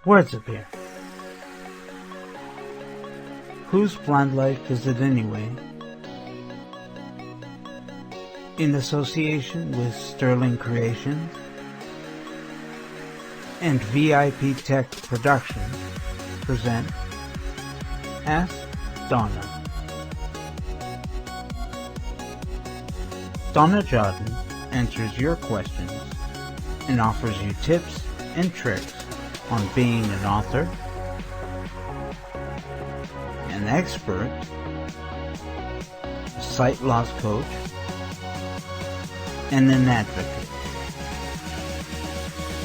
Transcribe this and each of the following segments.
Words appear. Whose plant life is it anyway? In association with Sterling Creations and VIP Tech Productions present Ask Donna. Donna Jodhan answers your questions and offers you tips and tricks on being an author, an expert, a sight loss coach, and an advocate.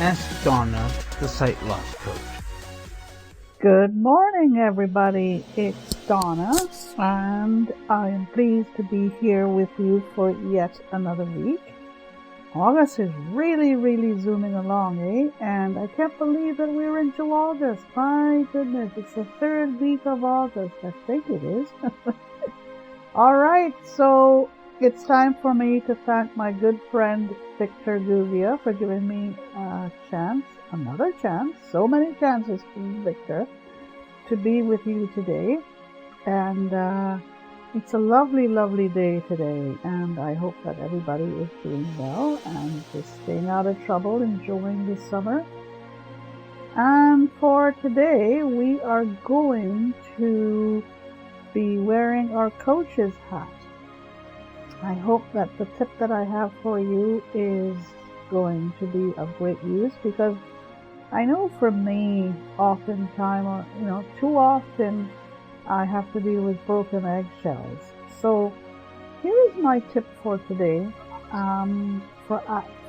Ask Donna, the sight loss coach. Good morning, everybody. It's Donna, and I am pleased to be here with you for yet another week. August is really zooming along, eh? And I can't believe that we're into August. My goodness, it's the third week of August. I think it is. All right, so it's time for me to thank my good friend Victor Guvia for giving me a chance, another chance, so many chances from Victor, to be with you today. And it's a lovely day today, and I hope that everybody is doing well and is staying out of trouble, enjoying the summer. And for today, we are going to be wearing our coach's hat. I hope that the tip that I have for you is going to be of great use, because I know for me, oftentimes, or too often, I have to deal with broken eggshells. So here is my tip for today, for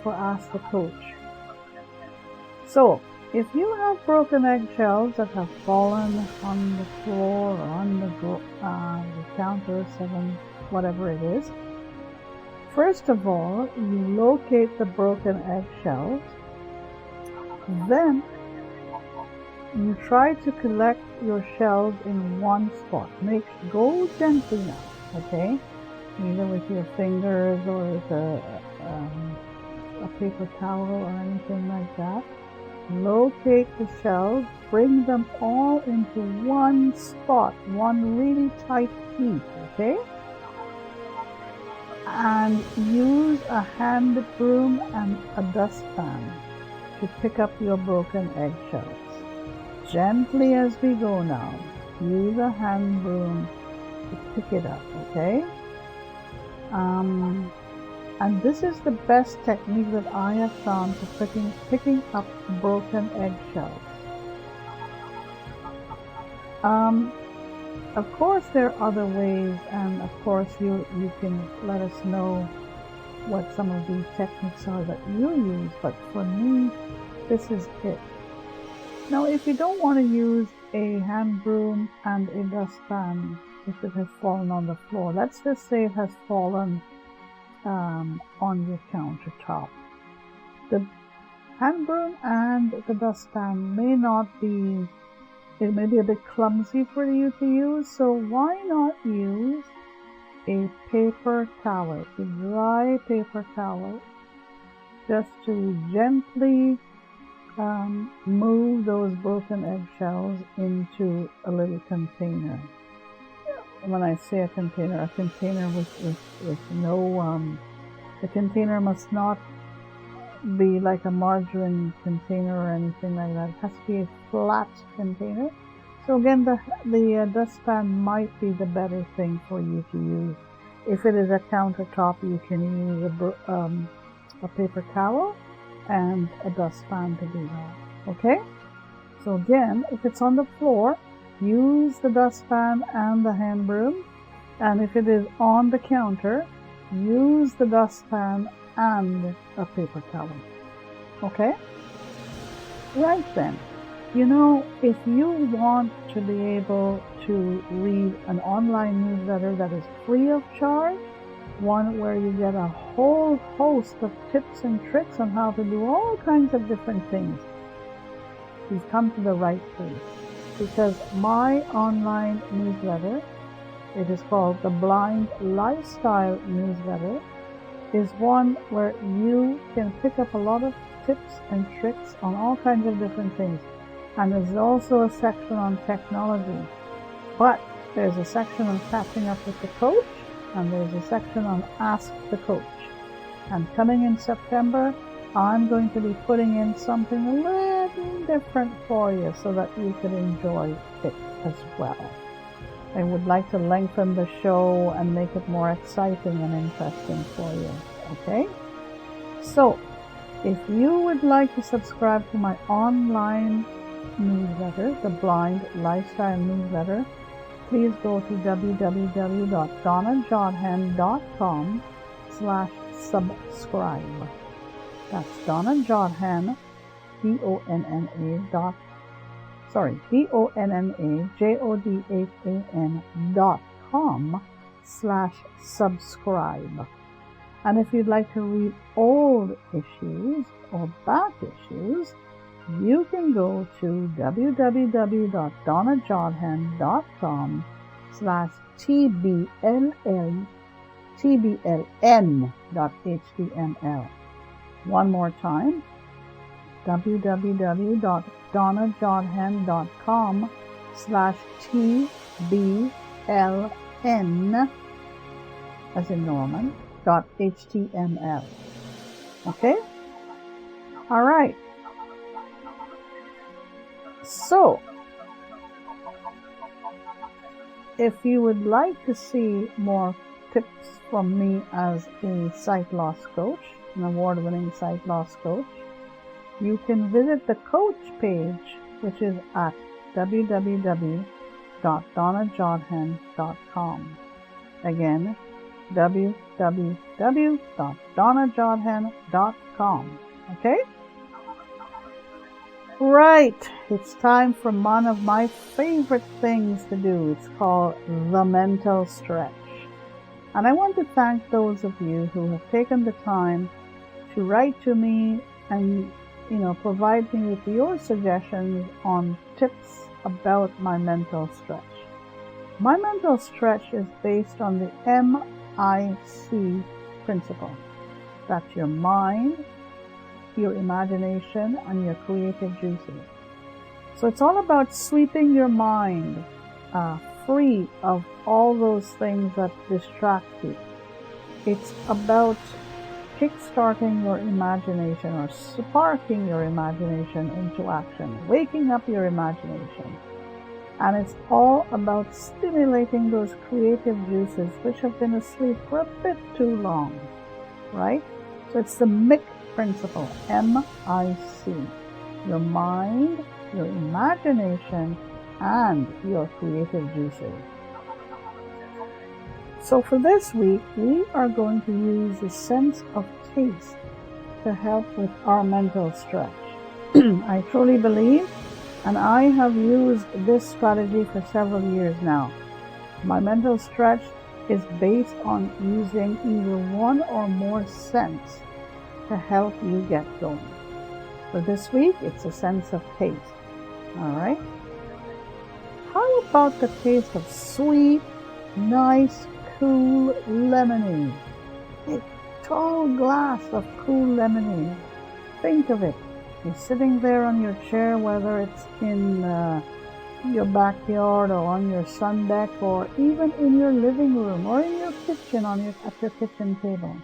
Ask the Coach. So if you have broken eggshells that have fallen on the floor or on the counter, whatever it is, first of all, you locate the broken eggshells. Then you try to collect your shells in one spot. Go gently now, okay? Either with your fingers or with a paper towel or anything like that. Locate the shells, bring them all into one spot, one really tight heap, okay? And use a hand broom and a dustpan to pick up your broken eggshells. Gently as we go now. Use a hand broom to pick it up, okay? And this is the best technique that I have found for picking up broken eggshells. Of course, there are other ways, and of course you can let us know what some of these techniques are that you use, but for me, this is it. Now, if you don't want to use a hand broom and a dustpan, if it has fallen on the floor, let's just say it has fallen on your countertop. The hand broom and the dustpan it may be a bit clumsy for you to use, so why not use a paper towel, a dry paper towel, just to gently move those broken eggshells into a little container. When I say a container with no, the container must not be like a margarine container or anything like that. It has to be a flat container. So again, the dustpan might be the better thing for you to use. If it is a countertop, you can use a paper towel and a dustpan to do that, okay? So again, if it's on the floor, use the dustpan and the hand broom, and if it is on the counter, use the dustpan and a paper towel, okay? Right then, if you want to be able to read an online newsletter that is free of charge, one where you get a whole host of tips and tricks on how to do all kinds of different things, you've come to the right place. Because my online newsletter, it is called the Blind Lifestyle Newsletter, is one where you can pick up a lot of tips and tricks on all kinds of different things. And there's also a section on technology. But there's a section on catching up with the coach, and there's a section on Ask the Coach. And coming in September, I'm going to be putting in something a little different for you so that you can enjoy it as well. I would like to lengthen the show and make it more exciting and interesting for you, okay? So, if you would like to subscribe to my online newsletter, the Blind Lifestyle Newsletter, please go to www.donnajodhan.com/subscribe. That's Donna Jodhan, DonnaJodhan.com/subscribe. And if you'd like to read old issues or back issues, you can go to www.donnajodhan.com/tbln.html. One more time, www.donnajodhan.com/tbln, as in Norman, .html. Okay? All right. So, if you would like to see more tips from me as a sight loss coach, an award-winning sight loss coach, you can visit the coach page, which is at www.donnajodhan.com. Again, www.donnajodhan.com. Okay? Right, it's time for one of my favorite things to do. It's called the mental stretch. And I want to thank those of you who have taken the time to write to me and, provide me with your suggestions on tips about my mental stretch. My mental stretch is based on the MIC principle. That's your mind, your imagination, and your creative juices. So it's all about sweeping your mind free of all those things that distract you. It's about kickstarting your imagination or sparking your imagination into action, waking up your imagination. And it's all about stimulating those creative juices which have been asleep for a bit too long, right? So it's the MIC principle, M-I-C. Your mind, your imagination, and your creative juices. So for this week, we are going to use the sense of taste to help with our mental stretch. I truly believe, and I have used this strategy for several years now. My mental stretch is based on using either one or more scents to help you get going. For this week, it's a sense of taste. All right? How about the taste of sweet, nice, cool lemonade? A tall glass of cool lemonade. Think of it. You're sitting there on your chair, whether it's in your backyard or on your sun deck or even in your living room or in your kitchen at your kitchen table.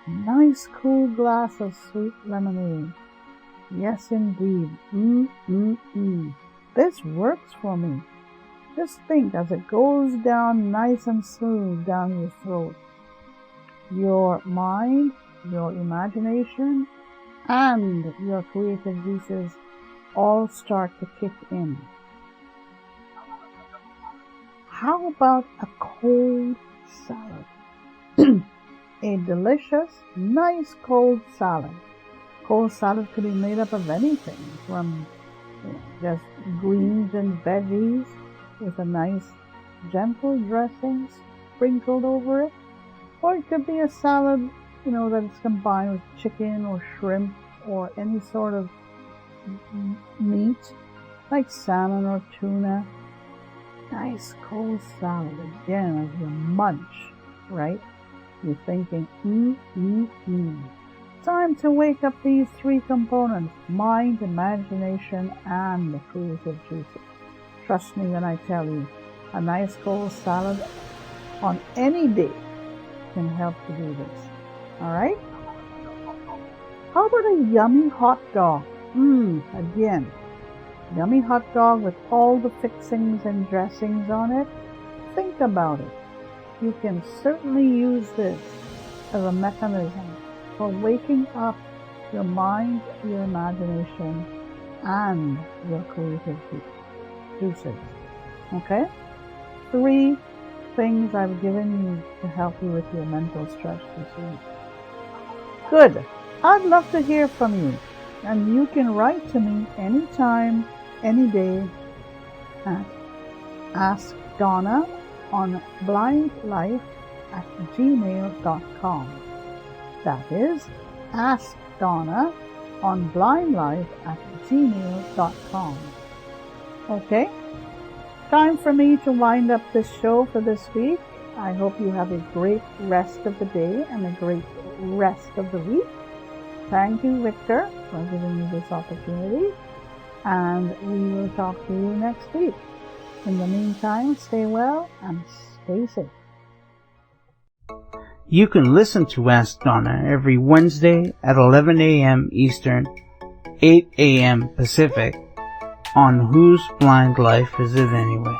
Nice cool glass of sweet lemonade. Yes, indeed. This works for me. Just think as it goes down nice and smooth down your throat. Your mind, your imagination, and your creative juices all start to kick in. How about a cold salad? A delicious, nice cold salad. Cold salad could be made up of anything from just greens and veggies with a nice gentle dressing sprinkled over it. Or it could be a salad, that is combined with chicken or shrimp or any sort of meat like salmon or tuna. Nice cold salad again as you munch, right? You're thinking, It's time to wake up these three components: mind, imagination, and the creative juices. Trust me when I tell you, a nice cold salad on any day can help to do this. Alright? How about a yummy hot dog? Again, yummy hot dog with all the fixings and dressings on it. Think about it. You can certainly use this as a mechanism for waking up your mind, your imagination, and your creative juices. Okay? 3 things I've given you to help you with your mental stretch this week. Good. I'd love to hear from you. And you can write to me anytime, any day at Ask Donna on blindlife@gmail.com. That is Ask Donna on blindlife@gmail.com. Okay? Time for me to wind up this show for this week. I hope you have a great rest of the day and a great rest of the week. Thank you, Victor, for giving me this opportunity. And we will talk to you next week. In the meantime, stay well and stay safe. You can listen to Ask Donna every Wednesday at 11 a.m. Eastern, 8 a.m. Pacific on Whose Blind Life Is It Anyway?